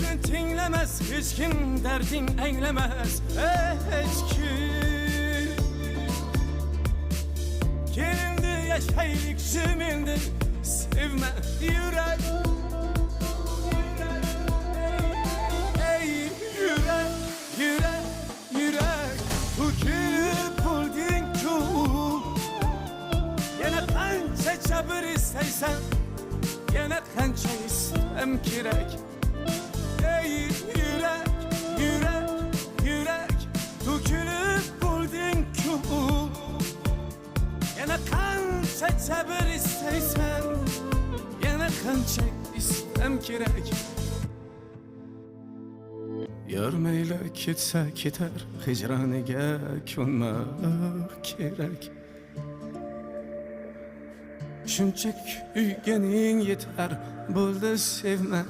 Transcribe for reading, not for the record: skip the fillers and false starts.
Seni tinglemez, hiç kim derdin eylemez hiç kim. Gelindi yaşaylık züminde sevme yürek. Ey yürek, yürek, yürek, bugün buldun ki yana kança çabır isteysen, yana kança istem kirek. Ey yürek, yürek, yürek, dökülüp buldun ki yana kança çabır isteysen, yana kança istem kirek. Yormayla ketsa ketar, hicraniga ko'nmak kerak. Shunchak uyganing yetar, bo'ldi sevma